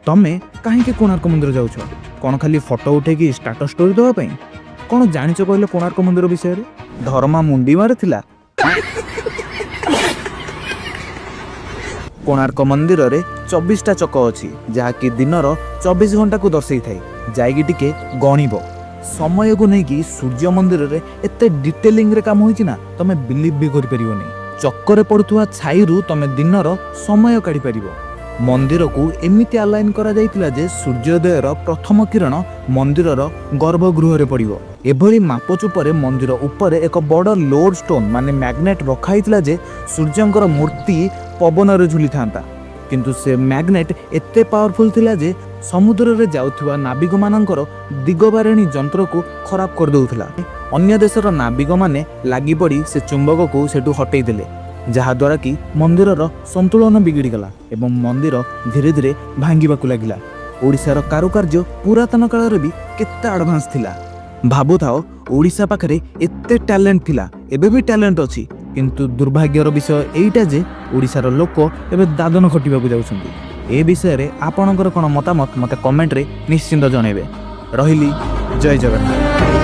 तमे कहीं कोणार्क मंदिर जाऊछ कौन खाली फोटो उठे कि स्टाटस स्टोरी देवाई कौन जानिच कहले कोणार्क मंदिर विषय रे धर्मा मुंडी मारे थिला। कोणार्क मंदिर रे 24टा चक अच्छी जहाँकि दिनर 24 घंटा को दर्शई थाए जाइकी टिके गणिब समय को नहीं कि सूर्य मंदिर रे एते डिटेलिंग रे काम होइछि ना तमे बिलीव भी करि परिबोनी। चक्कर पड़ुवा छाई रु तमे दिनर समय काढ़ी परिबो। मंदिर को एमिति अलाइन करा जाइतिला जे सूर्योदयर प्रथम किरण मंदिर गर्भगृह रे पड़िबो। एभली मापचुपर मंदिर ऊपर एक बड़ लोड स्टोन माने मैग्नेट रखाइतिला जे सूर्यंकर मूर्ति पवन रे झुली थांता किंतु से मैग्नेट एते पावरफुल थिला जे समुद्र रे जाउथुवा नाविक मानकर दिगबारिणी यंत्र को खराब कर दउथला। अन्य देशर नाविक माने लागि पड़ी से चुंबक को सेटू हटै देले जहा द्वारा कि मंदिर संतुलन बिगड़ी गला एवं मंदिर धीरे धीरे भांगिबाकू लागिला। ओडिशार कारुकार्य पुरातन काल रे भी केते एडवांस थिला भाबु थाओ। ओडिशा पाखरे एते टैलेंट थिला एबे भी टैलेंट अछि किंतु दुर्भाग्यर विषय एइटा जे ओडिशार लोक एबे दादन खटिबाकू जाउछन्ती। ए विषय रे आपणकर कोन मतामत मते कमेंट रे निश्चिंत जणेबे। रहिली जय जगन्नाथ।